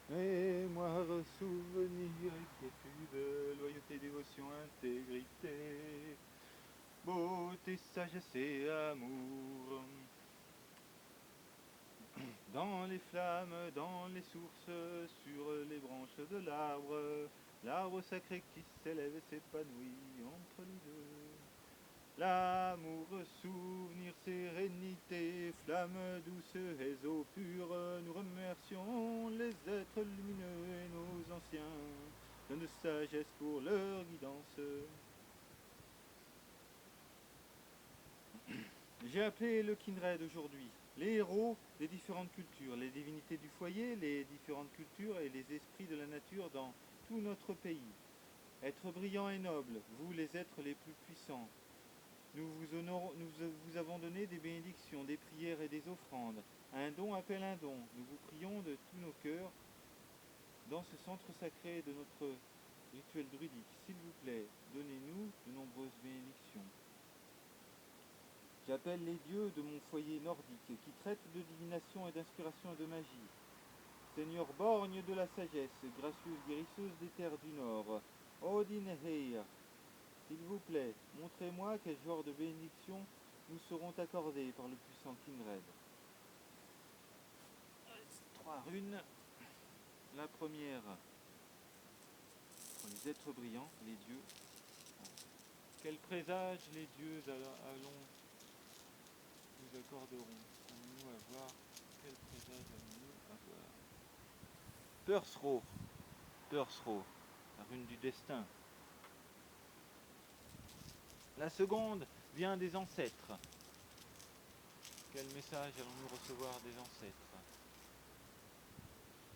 Mémoire, souvenir, quiétude, loyauté, dévotion, intégrité, beauté, sagesse et amour. Dans les flammes, dans les sources, sur les branches de l'arbre, l'arbre sacré qui s'élève et s'épanouit entre les deux. L'amour, souvenir, sérénité, flamme douce et eau pure, nous remercions les êtres lumineux et nos anciens, pleins de sagesse pour leur guidance. J'ai appelé le Kindred aujourd'hui, les héros des différentes cultures, les divinités du foyer, les différentes cultures et les esprits de la nature dans tout notre pays. Êtres brillants et nobles, vous les êtres les plus puissants, nous vous avons donné des bénédictions, des prières et des offrandes. Un don appelle un don. Nous vous prions de tous nos cœurs dans ce centre sacré de notre rituel druidique. S'il vous plaît, donnez-nous de nombreuses bénédictions. J'appelle les dieux de mon foyer nordique qui traitent de divination et d'inspiration et de magie. Seigneur borgne de la sagesse, gracieuse guérisseuse des terres du Nord, Odin Heir, s'il vous plaît, montrez-moi quel genre de bénédiction nous seront accordées par le puissant Kindred. 3 runes. La première pour les êtres brillants, les dieux. Quel présage les dieux allons nous accorderont? Allons-nous avoir? Quel présage allons-nous avoir? Persro, la rune du destin. La seconde vient des ancêtres. Quel message allons-nous recevoir des ancêtres?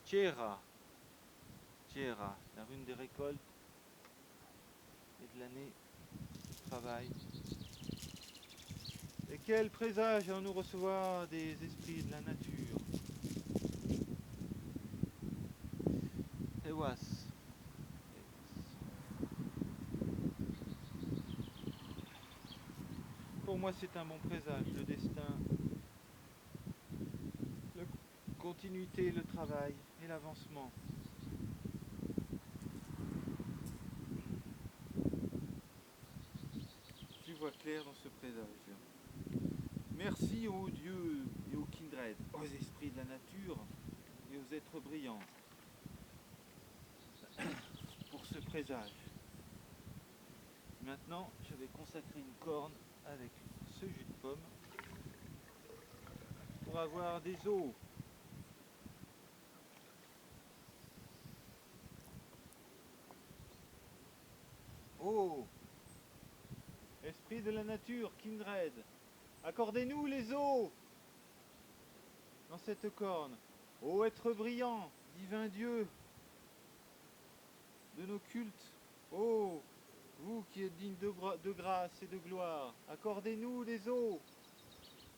Tchera, la rune des récoltes et de l'année du travail. Et quel présage allons-nous recevoir des esprits de la nature? Ewas. Pour moi, c'est un bon présage, le destin, la continuité, le travail et l'avancement. J'y vois clair dans ce présage. Merci aux dieux et aux kindred, aux esprits de la nature et aux êtres brillants pour ce présage. Maintenant, je vais consacrer une corne avec ce jus de pomme pour avoir des os. Oh, esprit de la nature, kindred, accordez-nous les os dans cette corne. Ô être brillant, divin Dieu de nos cultes, ô vous qui êtes digne de grâce et de gloire, accordez-nous les os.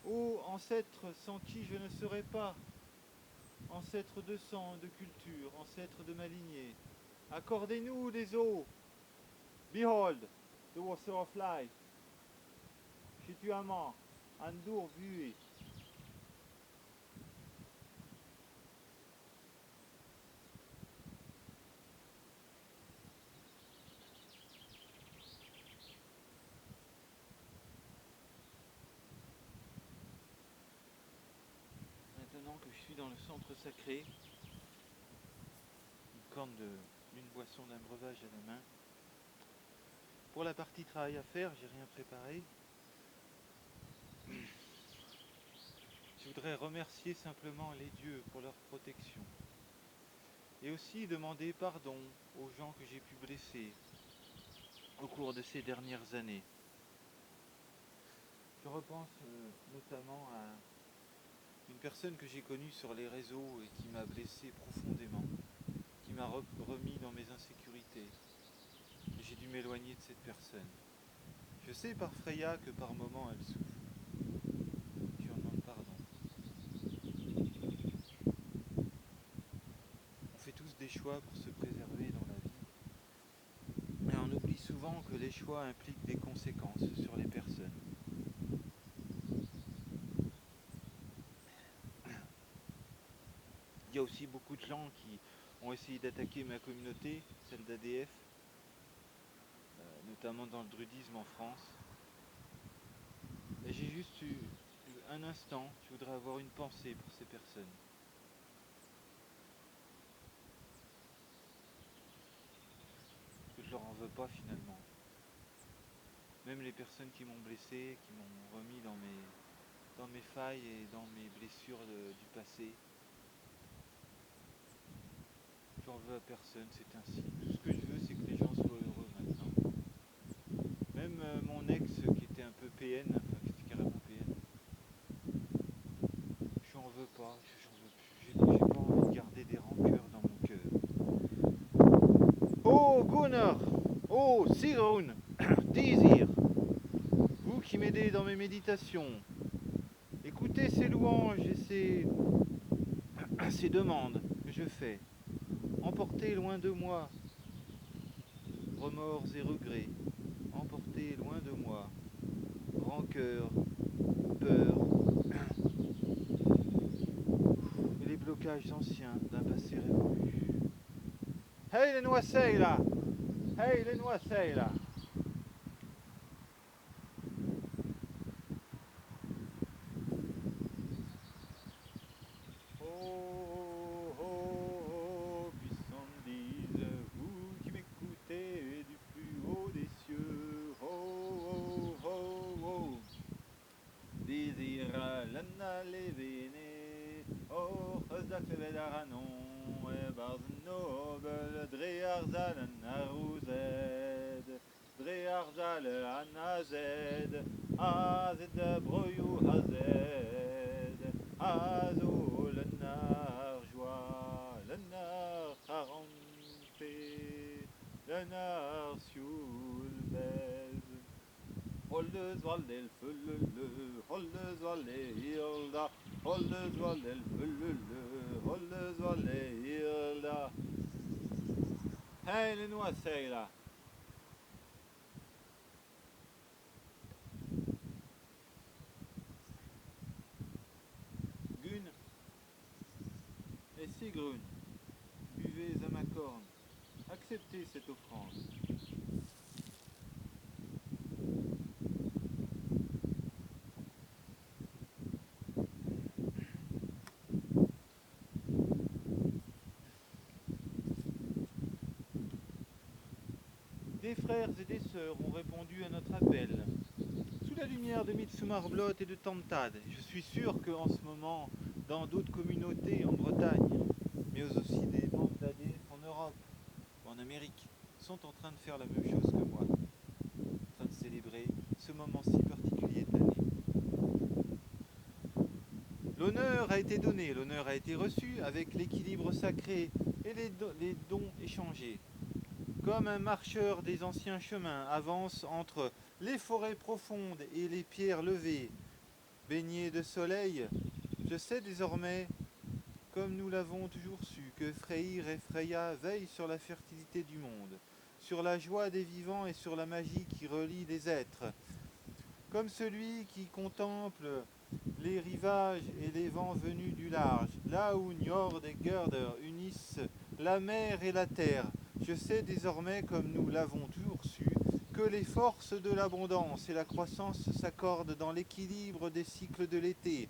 Ô ancêtre sans qui je ne serais pas, ancêtre de sang, de culture, ancêtre de ma lignée, accordez-nous les os. Behold, the water of life. Chituaman, Andour Bué. Maintenant que je suis dans le centre sacré, une corne d'une boisson d'un breuvage à la main. Pour la partie travail à faire, j'ai rien préparé. Je voudrais remercier simplement les dieux pour leur protection. Et aussi demander pardon aux gens que j'ai pu blesser au cours de ces dernières années. Je repense notamment à une personne que j'ai connue sur les réseaux et qui m'a blessé profondément, qui m'a remis dans mes insécurités. Et j'ai dû m'éloigner de cette personne. Je sais par Freya que par moments elle souffre. Je lui en demande pardon. On fait tous des choix pour se préserver dans la vie. Et on oublie souvent que les choix impliquent des conséquences sur les personnes. Il y a aussi beaucoup de gens qui ont essayé d'attaquer ma communauté, celle d'ADF, notamment dans le druidisme en France. Et j'ai juste eu un instant, je voudrais avoir une pensée pour ces personnes. Que je leur en veux pas finalement. Même les personnes qui m'ont blessé, qui m'ont remis dans mes failles et dans mes blessures du passé. J'en veux à personne, c'est ainsi. Tout ce que je veux, c'est que les gens soient heureux maintenant. Même mon ex qui était un peu PN, enfin qui était carrément PN, j'en veux pas, j'en veux plus. J'ai pas envie de garder des rancœurs dans mon cœur. Oh Gunnar, oh Sigrun, Désir, vous qui m'aidez dans mes méditations, écoutez ces louanges et ces demandes que je fais. Emportez loin de moi remords et regrets. Emportez loin de moi rancœur, peur et les blocages anciens d'un passé révolu. Hey les noisseilles là! Hey les noisseilles là! Oh, oh, oh, puissant dise, vous qui m'écoutez du plus haut des cieux, oh, oh, oh, oh, désira lana levene, oh, chazak levedaranon, e barznobel, drearzal naruzed, drearzal anazed, azed broyou hazed, azo lenar joie, lenar harampe, lenar siulbez. Hålles valdel fullele, hålles valle hilda, hålles valdel fullele, hålles valle hilda. Hej, nu säger jag. Gun et Sigrun, buvez à ma corne, acceptez cette offrande. Des frères et des sœurs ont répondu à notre appel. Sous la lumière de Mitsumarblot et de Tantad, je suis sûr qu'en ce moment, dans d'autres communautés en Bretagne, mais aussi des membres d'ADF en Europe ou en Amérique, sont en train de faire la même chose que moi, en train de célébrer ce moment si particulier de l'année. L'honneur a été donné, l'honneur a été reçu avec l'équilibre sacré et les dons échangés. Comme un marcheur des anciens chemins avance entre les forêts profondes et les pierres levées, baignées de soleil, je sais désormais, comme nous l'avons toujours su, que Freyr et Freya veillent sur la fertilité du monde, sur la joie des vivants et sur la magie qui relie les êtres. Comme celui qui contemple les rivages et les vents venus du large, là où Njord et Gerder unissent la mer et la terre, je sais désormais, comme nous l'avons toujours su, que les forces de l'abondance et la croissance s'accordent dans l'équilibre des cycles de l'été,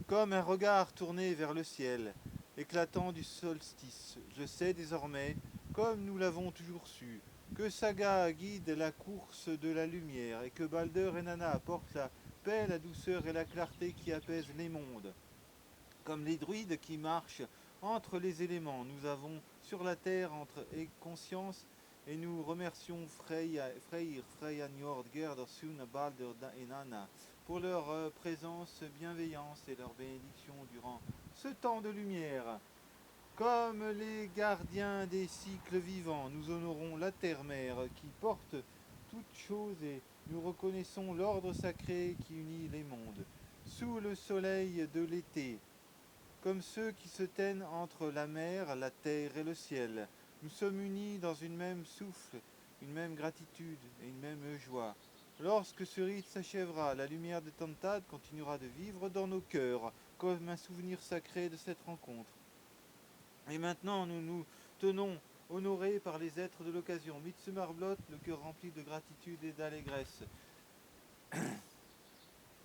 comme un regard tourné vers le ciel, éclatant du solstice. Je sais désormais, comme nous l'avons toujours su, que Saga guide la course de la lumière et que Balder et Nanna apportent la paix, la douceur et la clarté qui apaisent les mondes. Comme les druides qui marchent entre les éléments, nous avons sur la terre entre conscience et nous remercions Freyr, Freya, Njord, Gerder, Suna, Balder et Nanna pour leur présence, bienveillance et leur bénédiction durant ce temps de lumière. Comme les gardiens des cycles vivants, nous honorons la terre-mère qui porte toutes choses et nous reconnaissons l'ordre sacré qui unit les mondes. Sous le soleil de l'été, comme ceux qui se tiennent entre la mer, la terre et le ciel, nous sommes unis dans une même souffle, une même gratitude et une même joie. Lorsque ce rite s'achèvera, la lumière de Tantad continuera de vivre dans nos cœurs, comme un souvenir sacré de cette rencontre. Et maintenant, nous nous tenons honorés par les êtres de l'occasion. Mitsumarblot, le cœur rempli de gratitude et d'allégresse.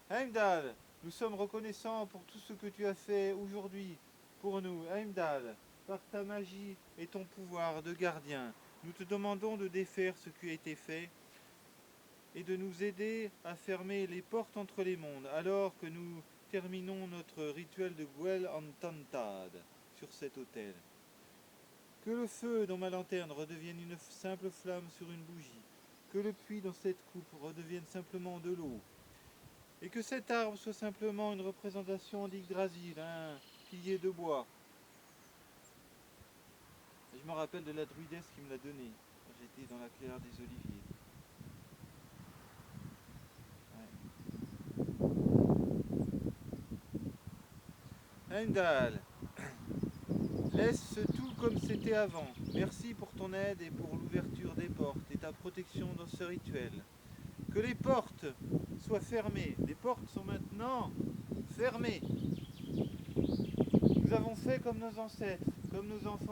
Heimdall, nous sommes reconnaissants pour tout ce que tu as fait aujourd'hui pour nous. Heimdall, par ta magie et ton pouvoir de gardien, nous te demandons de défaire ce qui a été fait et de nous aider à fermer les portes entre les mondes, alors que nous terminons notre rituel de Gwel Antantad sur cet autel. Que le feu dans ma lanterne redevienne une simple flamme sur une bougie, que le puits dans cette coupe redevienne simplement de l'eau, et que cet arbre soit simplement une représentation d'Yggdrasil, un pilier de bois. Et je me rappelle de la druidesse qui me l'a donné quand j'étais dans la clairière des Oliviers. Ouais. Heimdall, laisse tout comme c'était avant. Merci pour ton aide et pour l'ouverture des portes et ta protection dans ce rituel. Que les portes soient fermées. Les portes sont maintenant fermées. Nous avons fait comme nos ancêtres, comme nos enfants.